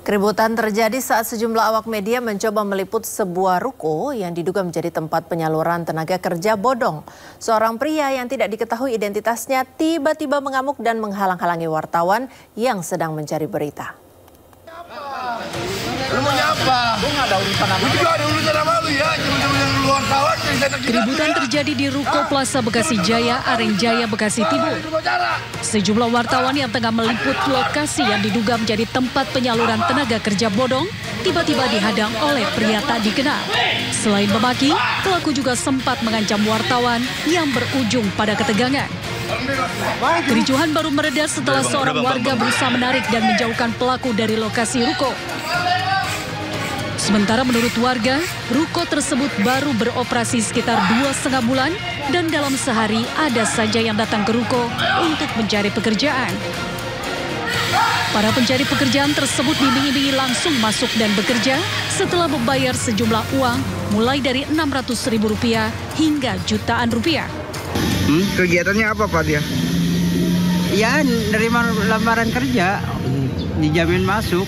Keributan terjadi saat sejumlah awak media mencoba meliput sebuah ruko yang diduga menjadi tempat penyaluran tenaga kerja bodong. Seorang pria yang tidak diketahui identitasnya tiba-tiba mengamuk dan menghalang-halangi wartawan yang sedang mencari berita. Lu mau nyapa? Gue nggak ada urusan sama lu. Juga ada urusan sama lu ya. Keributan terjadi di Ruko Plaza Bekasi Jaya, Arenjaya, Bekasi Timur. Sejumlah wartawan yang tengah meliput lokasi yang diduga menjadi tempat penyaluran tenaga kerja bodong tiba-tiba dihadang oleh pria tak dikenal. Selain memaki, pelaku juga sempat mengancam wartawan yang berujung pada ketegangan. Kericuhan baru mereda setelah seorang warga berusaha menarik dan menjauhkan pelaku dari lokasi ruko. Sementara menurut warga, ruko tersebut baru beroperasi sekitar 2,5 bulan dan dalam sehari ada saja yang datang ke ruko untuk mencari pekerjaan. Para pencari pekerjaan tersebut diiming-imingi langsung masuk dan bekerja setelah membayar sejumlah uang mulai dari Rp600.000 hingga jutaan rupiah. Kegiatannya apa Pak dia? Ya, nerima lamaran kerja, dijamin masuk.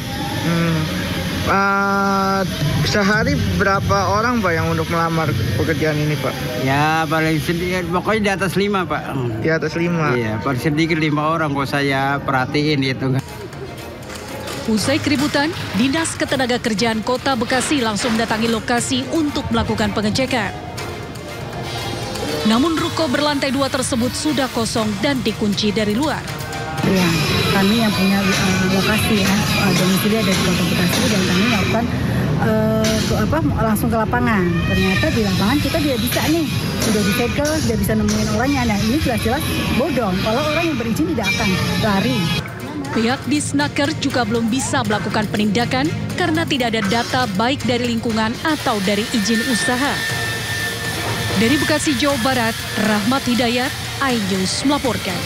Sehari berapa orang Pak yang untuk melamar pekerjaan ini Pak? Ya, paling sedikit, pokoknya di atas 5 Pak. Di atas 5? Iya, paling sedikit 5 orang kok saya perhatiin itu. Usai keributan, Dinas Ketenagakerjaan Kota Bekasi langsung mendatangi lokasi untuk melakukan pengecekan. Namun ruko berlantai 2 tersebut sudah kosong dan dikunci dari luar. Ya, kami yang punya lokasi ya, domisili ada di Kota Bekasi dan kami melakukan langsung ke lapangan. Ternyata di lapangan kita tidak bisa nih, sudah disegel, tidak bisa nemuin orangnya. Nah ini jelas-jelas bodong, kalau orang yang berizin tidak akan lari. Pihak Disnaker juga belum bisa melakukan penindakan karena tidak ada data baik dari lingkungan atau dari izin usaha. Dari Bekasi, Jawa Barat, Rahmat Hidayat, iNews melaporkan.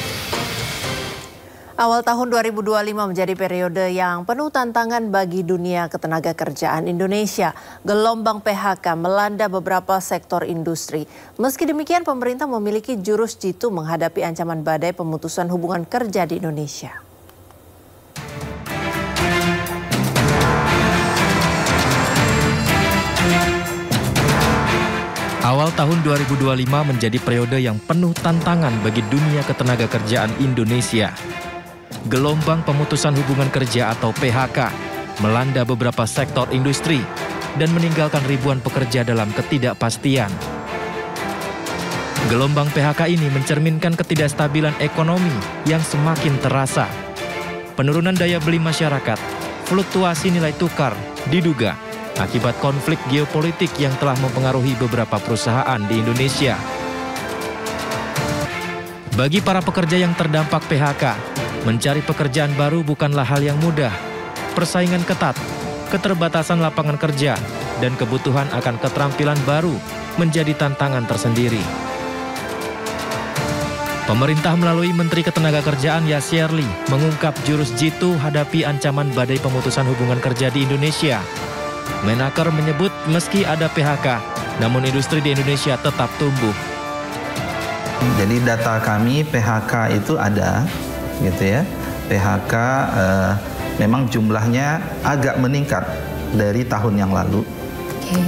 Awal tahun 2025 menjadi periode yang penuh tantangan bagi dunia ketenagakerjaan Indonesia. Gelombang PHK melanda beberapa sektor industri. Meski demikian, pemerintah memiliki jurus jitu menghadapi ancaman badai pemutusan hubungan kerja di Indonesia. Awal tahun 2025 menjadi periode yang penuh tantangan bagi dunia ketenagakerjaan Indonesia. Gelombang pemutusan hubungan kerja atau PHK melanda beberapa sektor industri dan meninggalkan ribuan pekerja dalam ketidakpastian. Gelombang PHK ini mencerminkan ketidakstabilan ekonomi yang semakin terasa. Penurunan daya beli masyarakat, fluktuasi nilai tukar diduga akibat konflik geopolitik yang telah mempengaruhi beberapa perusahaan di Indonesia. Bagi para pekerja yang terdampak PHK, mencari pekerjaan baru bukanlah hal yang mudah. Persaingan ketat, keterbatasan lapangan kerja, dan kebutuhan akan keterampilan baru menjadi tantangan tersendiri. Pemerintah melalui Menteri Ketenagakerjaan Yasirli mengungkap jurus jitu hadapi ancaman badai pemutusan hubungan kerja di Indonesia. Menaker menyebut meski ada PHK, namun industri di Indonesia tetap tumbuh. Jadi data kami PHK itu ada, gitu ya. PHK memang jumlahnya agak meningkat dari tahun yang lalu.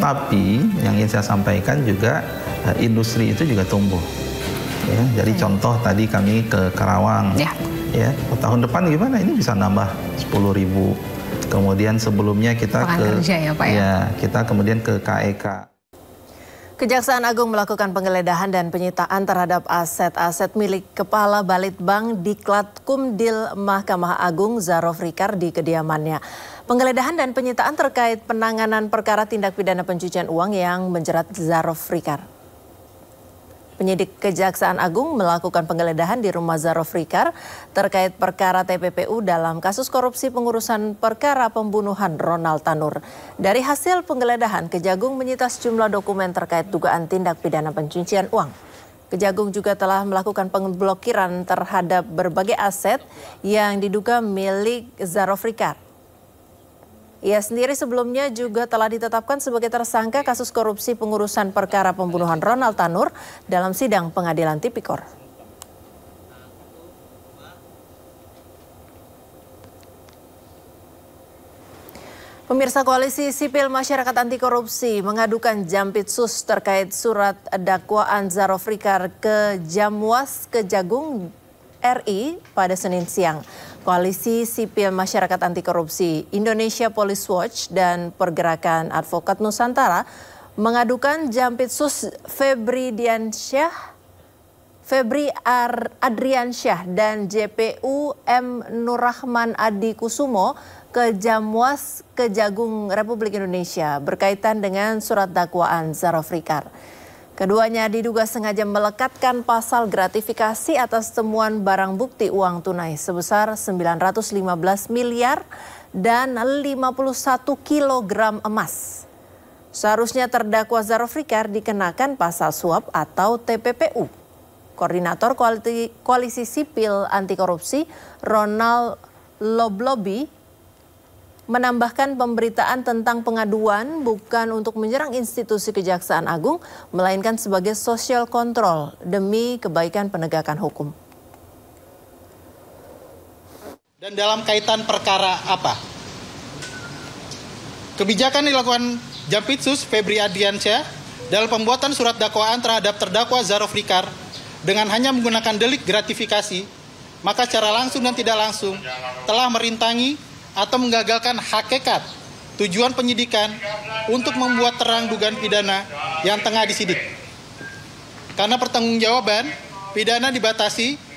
Tapi yang ingin saya sampaikan juga industri itu juga tumbuh. Ya, jadi contoh tadi kami ke Karawang. Ya, tahun depan gimana? Ini bisa nambah 10.000. Kemudian sebelumnya kita kita kemudian ke KEK. Kejaksaan Agung melakukan penggeledahan dan penyitaan terhadap aset-aset milik Kepala Balitbang Diklat Kumdil Mahkamah Agung Zarof Rikar di kediamannya. Penggeledahan dan penyitaan terkait penanganan perkara tindak pidana pencucian uang yang menjerat Zarof Rikar. Penyidik Kejaksaan Agung melakukan penggeledahan di rumah Zarof Rikar terkait perkara TPPU dalam kasus korupsi pengurusan perkara pembunuhan Ronald Tanur. Dari hasil penggeledahan, Kejagung menyita sejumlah dokumen terkait dugaan tindak pidana pencucian uang. Kejagung juga telah melakukan pemblokiran terhadap berbagai aset yang diduga milik Zarof Rikar. Ia sendiri sebelumnya juga telah ditetapkan sebagai tersangka kasus korupsi pengurusan perkara pembunuhan Ronald Tanur dalam sidang pengadilan tipikor. Pemirsa, Koalisi Sipil Masyarakat Anti Korupsi mengadukan Jampitsus terkait surat dakwaan Zarofrikar ke Jamwas Kejagung RI pada Senin siang. Koalisi Sipil Masyarakat Anti Korupsi, Indonesia Police Watch, dan Pergerakan Advokat Nusantara mengadukan Jampitsus Febri Adriansyah dan JPU M. Nurrahman Adi Kusumo ke Jamwas Kejagung Republik Indonesia berkaitan dengan surat dakwaan Zarofrikar. Keduanya diduga sengaja melekatkan pasal gratifikasi atas temuan barang bukti uang tunai sebesar 915 miliar dan 51 kilogram emas. Seharusnya terdakwa Zarofrikar dikenakan pasal suap atau TPPU. Koordinator Koalisi Sipil Anti Korupsi, Ronald Loblobi, menambahkan pemberitaan tentang pengaduan bukan untuk menyerang institusi Kejaksaan Agung, melainkan sebagai social control demi kebaikan penegakan hukum. Dan dalam kaitan perkara apa? Kebijakan dilakukan Jampitsus Febri Adriansyah dalam pembuatan surat dakwaan terhadap terdakwa Zarofrikar dengan hanya menggunakan delik gratifikasi, maka secara langsung dan tidak langsung telah merintangi atau menggagalkan hakikat tujuan penyidikan untuk membuat terang dugaan pidana yang tengah disidik. Karena pertanggungjawaban pidana dibatasi.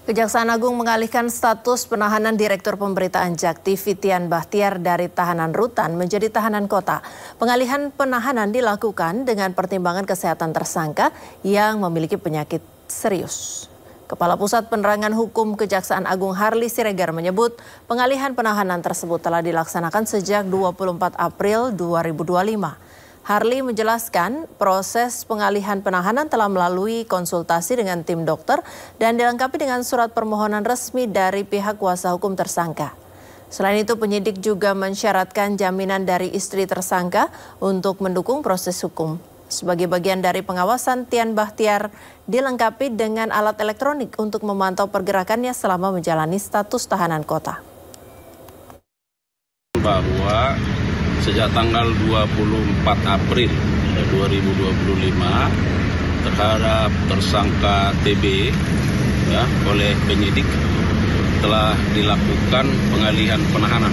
Kejaksaan Agung mengalihkan status penahanan Direktur Pemberitaan Jakti Fitian Bahtiar dari tahanan rutan menjadi tahanan kota. Pengalihan penahanan dilakukan dengan pertimbangan kesehatan tersangka yang memiliki penyakit serius. Kepala Pusat Penerangan Hukum Kejaksaan Agung Harli Siregar menyebut pengalihan penahanan tersebut telah dilaksanakan sejak 24 April 2025. Harli menjelaskan proses pengalihan penahanan telah melalui konsultasi dengan tim dokter dan dilengkapi dengan surat permohonan resmi dari pihak kuasa hukum tersangka. Selain itu, penyidik juga mensyaratkan jaminan dari istri tersangka untuk mendukung proses hukum. Sebagai bagian dari pengawasan, Tian Bahtiar dilengkapi dengan alat elektronik untuk memantau pergerakannya selama menjalani status tahanan kota. Bahwa sejak tanggal 24 April 2025 terhadap tersangka TB oleh penyidik telah dilakukan pengalihan penahanan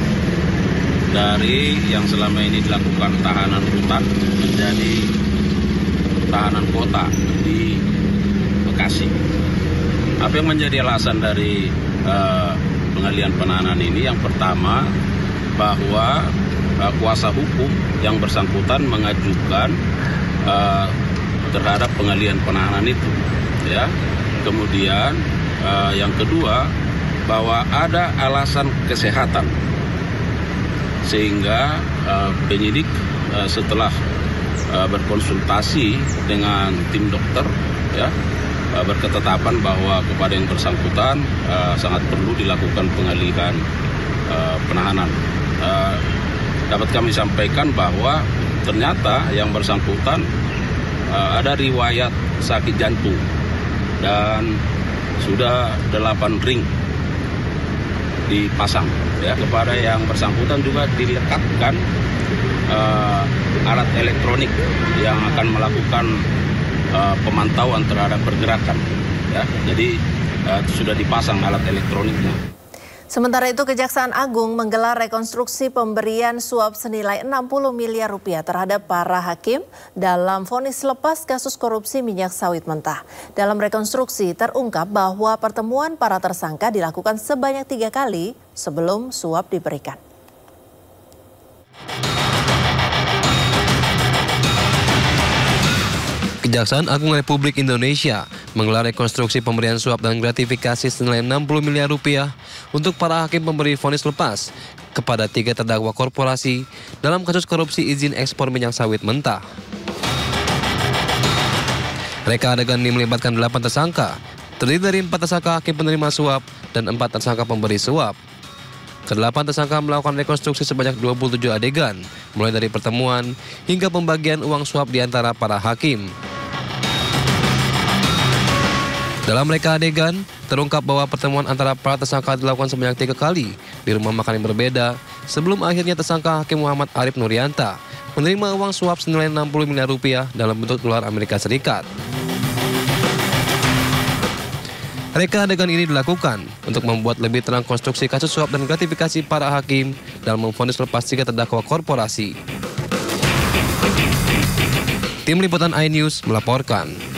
dari yang selama ini dilakukan tahanan rutan menjadi tahanan kota di Bekasi. Apa yang menjadi alasan dari pengalihan penahanan ini? Yang pertama, bahwa kuasa hukum yang bersangkutan mengajukan terhadap pengalihan penahanan itu, ya. Kemudian yang kedua, bahwa ada alasan kesehatan, sehingga penyidik setelah berkonsultasi dengan tim dokter, ya, berketetapan bahwa kepada yang bersangkutan sangat perlu dilakukan pengalihan penahanan. Dapat kami sampaikan bahwa ternyata yang bersangkutan ada riwayat sakit jantung dan sudah 8 ring dipasang, ya. Kepada yang bersangkutan juga dilekatkan alat elektronik yang akan melakukan pemantauan terhadap pergerakan, ya. Jadi sudah dipasang alat elektroniknya. Sementara itu, Kejaksaan Agung menggelar rekonstruksi pemberian suap senilai 60 miliar rupiah terhadap para hakim dalam vonis lepas kasus korupsi minyak sawit mentah. Dalam rekonstruksi terungkap bahwa pertemuan para tersangka dilakukan sebanyak 3 kali sebelum suap diberikan. Kejaksaan Agung Republik Indonesia menggelar rekonstruksi pemberian suap dan gratifikasi senilai 60 miliar rupiah untuk para hakim pemberi vonis lepas kepada 3 terdakwa korporasi dalam kasus korupsi izin ekspor minyak sawit mentah. Reka adegan ini melibatkan 8 tersangka, terdiri dari 4 tersangka hakim penerima suap dan 4 tersangka pemberi suap. Ke-8 tersangka melakukan rekonstruksi sebanyak 27 adegan, mulai dari pertemuan hingga pembagian uang suap di antara para hakim. Dalam reka adegan, terungkap bahwa pertemuan antara para tersangka dilakukan sebanyak 3 kali di rumah makan yang berbeda sebelum akhirnya tersangka Hakim Muhammad Arif Nurianta menerima uang suap senilai 60 miliar rupiah dalam bentuk dolar Amerika Serikat. Reka adegan ini dilakukan untuk membuat lebih terang konstruksi kasus suap dan gratifikasi para hakim dalam memvonis lepas 3 terdakwa korporasi. Tim Liputan iNews melaporkan.